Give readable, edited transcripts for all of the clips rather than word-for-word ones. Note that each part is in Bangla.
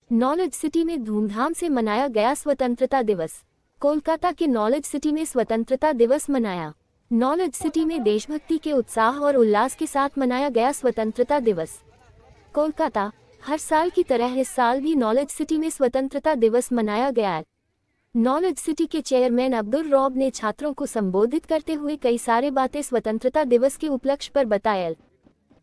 नॉलेज सिटी में धूमधाम से मनाया गया स्वतंत्रता दिवस। कोलकाता के नॉलेज सिटी में स्वतंत्रता दिवस मनाया। नॉलेज सिटी में देशभक्ति के उत्साह और उल्लास के साथ मनाया गया स्वतंत्रता दिवस। कोलकाता, हर साल की तरह इस साल भी नॉलेज सिटी में स्वतंत्रता दिवस मनाया गया। नॉलेज सिटी के चेयरमैन अब्दुल रौब ने छात्रों को संबोधित करते हुए कई सारे बातें स्वतंत्रता दिवस के उपलक्ष्य पर बताया।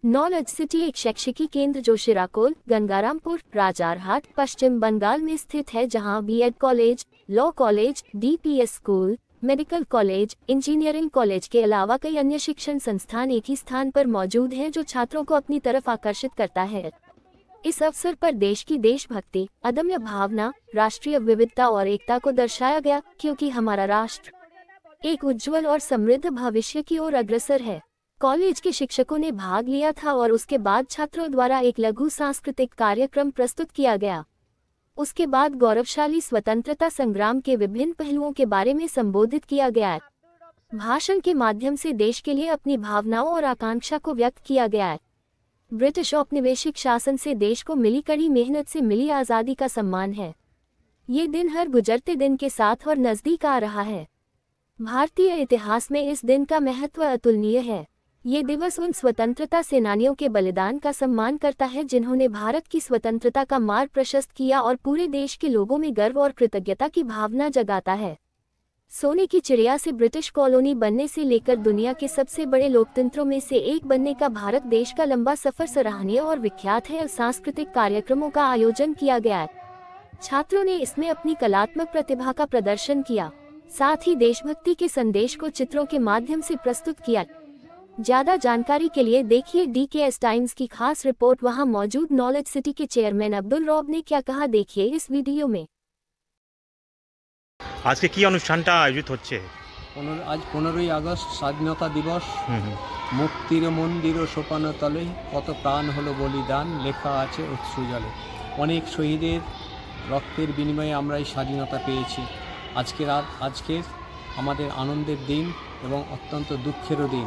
नॉलेज सिटी एक शैक्षिकी केंद्र जो शिराकोल, गंगारामपुर, राजारहाट, पश्चिम बंगाल में स्थित है, जहां BEd college, law college, DPS school, medical college, engineering college के अलावा कई अन्य शिक्षण संस्थान एक ही स्थान पर मौजूद हैं, जो छात्रों को अपनी तरफ आकर्षित करता है। इस अवसर पर देश की देशभक्ति, अदम्य भावना, राष्ट्रीय विविधता और एकता को दर्शाया गया, क्योंकि हमारा राष्ट्र एक उज्जवल और समृद्ध भविष्य की ओर अग्रसर है। कॉलेज के शिक्षकों ने भाग लिया था और उसके बाद छात्रों द्वारा एक लघु सांस्कृतिक कार्यक्रम प्रस्तुत किया गया। उसके बाद गौरवशाली स्वतंत्रता संग्राम के विभिन्न पहलुओं के बारे में संबोधित किया गया। भाषण के माध्यम से देश के लिए अपनी भावनाओं और आकांक्षा को व्यक्त किया गया। ब्रिटिश औपनिवेशिक शासन से देश को मिली कड़ी मेहनत से मिली आज़ादी का सम्मान है। ये दिन हर गुजरते दिन के साथ और नजदीक आ रहा है। भारतीय इतिहास में इस दिन का महत्व अतुलनीय है। ये दिवस उन स्वतंत्रता सेनानियों के बलिदान का सम्मान करता है जिन्होंने भारत की स्वतंत्रता का मार्ग प्रशस्त किया और पूरे देश के लोगों में गर्व और कृतज्ञता की भावना जगाता है। सोने की चिड़िया से ब्रिटिश कॉलोनी बनने से लेकर दुनिया के सबसे बड़े लोकतंत्रों में से एक बनने का भारत देश का लंबा सफर सराहनीय और विख्यात है। सांस्कृतिक कार्यक्रमों का आयोजन किया गया। छात्रों ने इसमें अपनी कलात्मक प्रतिभा का प्रदर्शन किया, साथ ही देशभक्ति के संदेश को चित्रों के माध्यम से प्रस्तुत किया। ज्यादा जानकारी के लिए देखिए DKS टाइम्स की खास रिपोर्ट। वहां मौजूद नॉलेज सिटी के चेयरमैन अब्दुल रौब ने क्या कहा, देखिए इस वीडियो में। आज के কি অনুষ্ঠানটা আয়োজিত হচ্ছে? আজ 15ই আগস্ট স্বাধীনতা দিবস। মুক্তির মন্দির ও সোপান তলে কত প্রাণ হলো বলিদান, লেখা আছে অশ্রু জলে। অনেক শহীদের রক্তের বিনিময়ে আমরা এই স্বাধীনতা পেয়েছি। আজকের আমাদের আনন্দের দিন এবং অত্যন্ত দুঃখেরও দিন।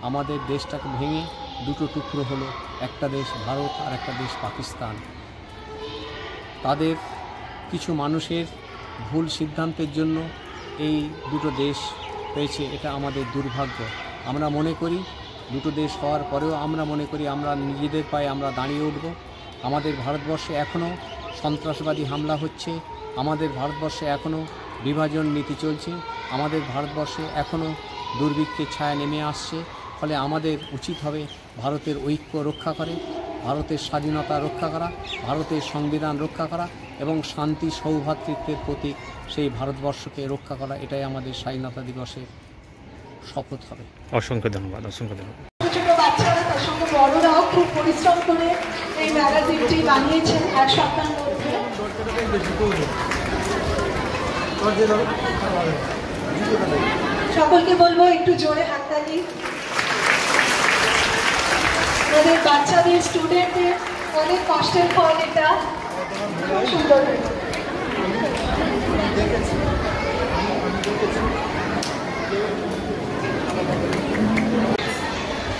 আমাদের দেশটাকে ভেঙে দুটো টুকরো হলো, একটা দেশ ভারত আর একটা দেশ পাকিস্তান। তাদের কিছু মানুষের ভুল সিদ্ধান্তের জন্য এই দুটো দেশ হয়েছে, এটা আমাদের দুর্ভাগ্য। আমরা মনে করি দুটো দেশ হওয়ার পরেও আমরা মনে করি আমরা নিজেদের পায়ে আমরা দাঁড়িয়ে উঠব। আমাদের ভারতবর্ষে এখনও সন্ত্রাসবাদী হামলা হচ্ছে, আমাদের ভারতবর্ষে এখনও বিভাজন নীতি চলছে, আমাদের ভারতবর্ষে এখনও দুর্ভিক্ষের ছায়া নেমে আসছে। ফলে আমাদের উচিত হবে ভারতের ঐক্য রক্ষা করে, ভারতের স্বাধীনতা রক্ষা করা, ভারতের সংবিধান রক্ষা করা এবং শান্তি সৌভ্রাতৃত্বের প্রতীক সেই ভারতবর্ষকে রক্ষা করা। এটাই আমাদের স্বাধীনতা দিবসের শপথ হবে। অসংখ্য ধন্যবাদ। অসংখ্য ধন্যবাদ। ছোট বাচ্চারা তার সঙ্গে বড়রাও খুব পরিশ্রম করে এই ম্যাগাজিনটি বানিয়েছেন এক সপ্তাহের মধ্যে। সকলকে বলবো একটু জোরে হাততালি। আমাদের বাচ্চাদের, স্টুডেন্টদের অনেক কষ্টের ফল এটা। খুব সুন্দর।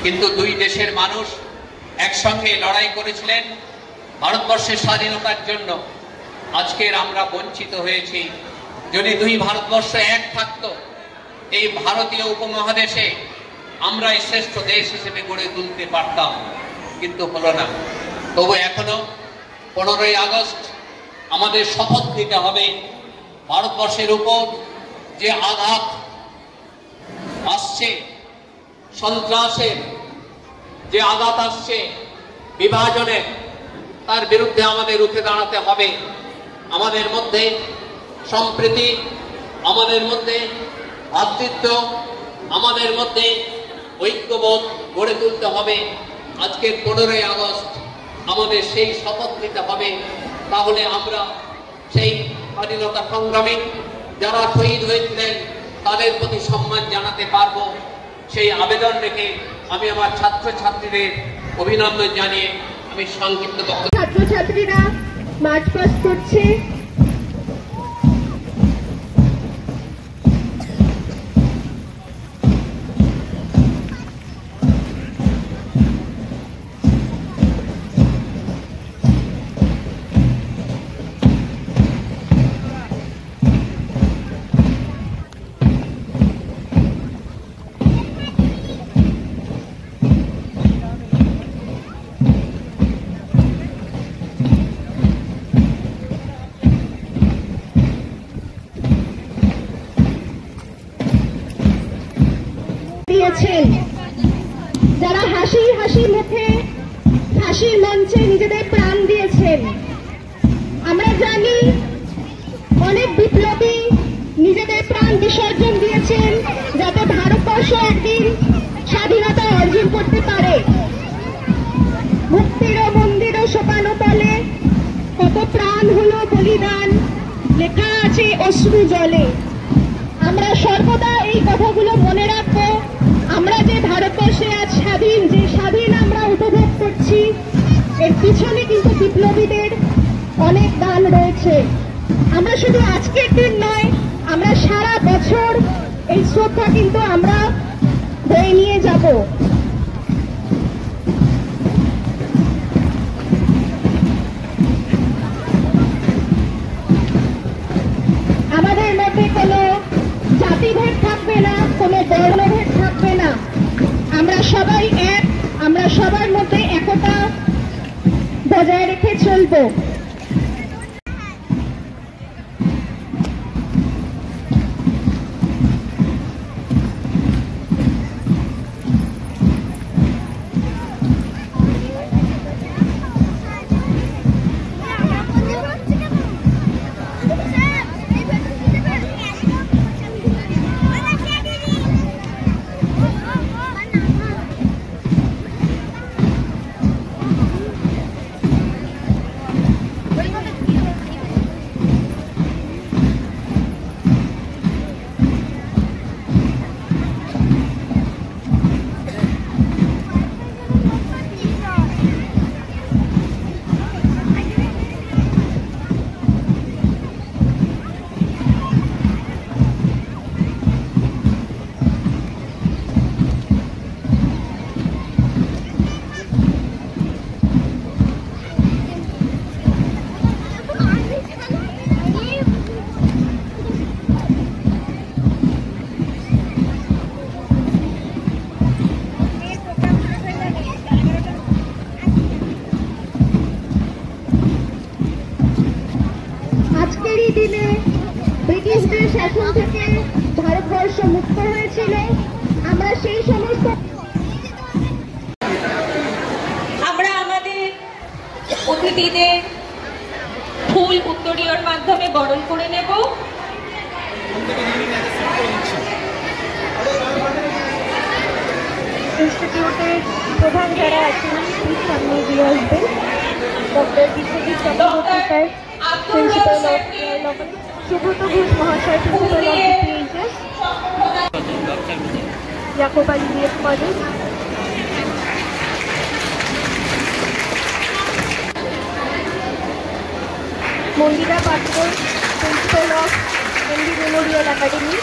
কিন্তু দুই দেশের মানুষ একসঙ্গে লড়াই করেছিলেন ভারতবর্ষের স্বাধীনতার জন্য। আজকের আমরা বঞ্চিত হয়েছি। যদি দুই ভারতবর্ষ এক থাকতো, এই ভারতীয় উপমহাদেশে আমরা এই শ্রেষ্ঠ দেশ হিসেবে গড়ে তুলতে পারতাম, কিন্তু হলো না। তবু এখনো 15ই আগস্ট আমাদের শপথ নিতে হবে ভারতবর্ষের উপর যে আঘাত আসছে, সন্ত্রাসের যে আঘাত আসছে, বিভাজনের, তার বিরুদ্ধে আমাদের রুখে দাঁড়াতে হবে। আমাদের মধ্যে সম্প্রীতি, আমাদের মধ্যে ভ্রাতৃত্ব, আমাদের মধ্যে ঐক্যবোধ গড়ে তুলতে হবে। আজকের 15ই আগস্ট আমাদের সেই শপথ নিতে হবে। তাহলে আমরা সেই স্বাধীনতা সংগ্রামী যারা শহীদ হয়েছিলেন তাদের প্রতি সম্মান জানাতে পারবো। সেই আবেদন রেখে আমি আমার ছাত্রছাত্রীদের অভিনন্দন জানিয়ে আমি সংক্ষিপ্ত বক্তব্য। ছাত্রছাত্রীরা মার্চ পাস্ট করছে। হাসি মুখে ফাঁসির মঞ্চে নিজেদের প্রাণ দিয়েছেন। আমরা জানি অনেক বিপ্লবী নিজেদের প্রাণ বিসর্জন দিয়েছেন যাতে ভারতবর্ষ একদিন স্বাধীনতা অর্জন করতে পারে। মুক্তির মন্দির ও সোপানো তলে কত প্রাণ হলো বলিদান, লেখা আছে অশ্রু জলে। আমরা সর্বদা এই কথাগুলো মনে রাখবো। আমরা যে ভারতবর্ষে আজ স্বাধীন, যে স্বাধীন আমরা উপভোগ করছি, এর পিছনে কিন্তু বিপ্লবীদের অনেক দান রয়েছে। আমরা শুধু আজকের দিন নয়, আমরা সারা বছর এই শ্রদ্ধা কিন্তু আমরা বয়ে নিয়ে যাব। আমাদের মধ্যে কোনো জাতিভেদ থাকবে না, কোনো বর্ণভেদ থাকবে না। আমরা সবাই এক, আমরা সবার মধ্যে একতা বজায় রেখে চলবো। আজকেরই দিনে ব্রিটিশদের শাসন থেকে ভারতবর্ষ মুক্ত হয়েছিল। আমরা সেই সমস্ত আমরা আমাদের অতিথিদের ফুল উত্তরীয়র মাধ্যমে বরণ করে নেব। ইনস্টিটিউটের প্রধান যারা আছেন সামনে দিয়ে আসবেন। Doctor Biswajit Chakraborty sir, principal of Subrata Ghosh মহাশয়, principal of DPHS, Yakub Ali BS college, Mandira Patra, principal of MD memorial academy,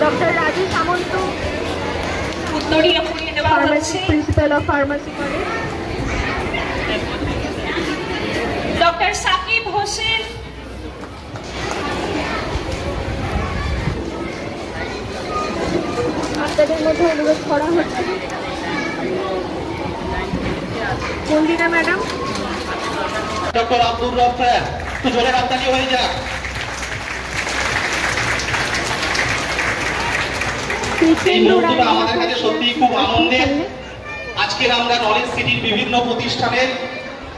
doctor Raju Samanta, উত্তরীয় পরিয়ে নেওয়া হচ্ছে। Principal of pharmacy college, doctor Sakib Hossain, আপনাদের মধ্যে অনুরোধ করা হচ্ছে মন্দিরা ম্যাডাম, ডক্টর আব্দুর রব স্যার, একটু জোরে হাততালি হয়ে যাক। এই মুহূর্তটা আমাদের কাছে সত্যিই খুব আনন্দের। আজকের আমরা নলেজ সিটির বিভিন্ন প্রতিষ্ঠানের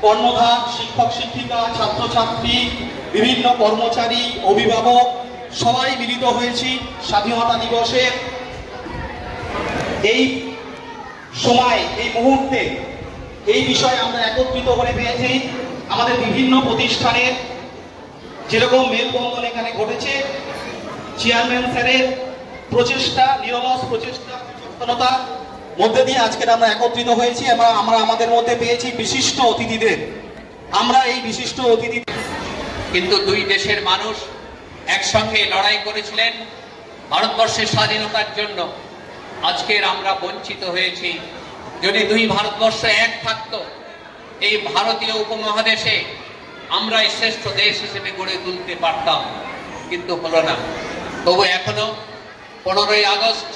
কর্মধার, শিক্ষক শিক্ষিকা, ছাত্রছাত্রী, বিভিন্ন কর্মচারী, অভিভাবক সবাই মিলিত হয়েছি স্বাধীনতা দিবসের এই সময়, এই মুহূর্তে এই বিষয়ে আমরা একত্রিত করে পেয়েছি। আমাদের বিভিন্ন প্রতিষ্ঠানের যেরকম মেলবন্ধন এখানে ঘটেছে, চেয়ারম্যান স্যারের প্রচেষ্টা, নিরলস প্রচেষ্টা, সচেতনতার মধ্যে দিয়ে আজকের আমরা একত্রিত হয়েছি। আমরা আমাদের মধ্যে পেয়েছি বিশিষ্ট অতিথিদের। আমরা এই বিশিষ্ট অতিথি কিন্তু দুই দেশের মানুষ একসঙ্গে লড়াই করেছিলেন ভারতবর্ষের স্বাধীনতার জন্য। আজকের আমরা বঞ্চিত হয়েছি। যদি দুই ভারতবর্ষ এক থাকতো, এই ভারতীয় উপমহাদেশে আমরা এই শ্রেষ্ঠ দেশ হিসেবে গড়ে তুলতে পারতাম, কিন্তু হলো না। তবু এখনো 15ই আগস্ট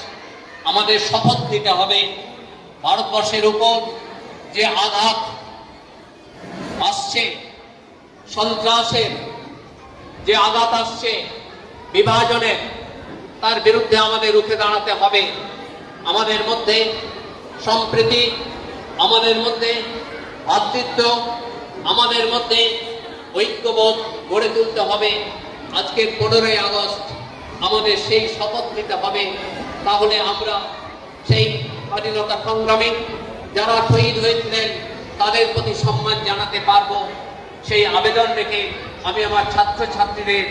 আমাদের শপথ নিতে হবে ভারতবর্ষের উপর যে আঘাত আসছে, সন্ত্রাসের যে আঘাত আসছে, বিভাজনের, তার বিরুদ্ধে আমাদের রুখে দাঁড়াতে হবে। আমাদের মধ্যে সম্প্রীতি, আমাদের মধ্যে ভ্রাতৃত্ব, আমাদের মধ্যে ঐক্যবোধ গড়ে তুলতে হবে। আজকের 15ই আগস্ট আমাদের সেই শপথ নিতে হবে, তাহলে আমরা সেই স্বাধীনতা সংগ্রামে যারা শহীদ হয়েছিলেন তাদের প্রতি সম্মান জানাতে পারবো। সেই আবেদন রেখে আমি আমার ছাত্রছাত্রীদের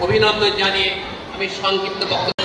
অভিনন্দন জানিয়ে আমি সংক্ষিপ্ত বক্তব্য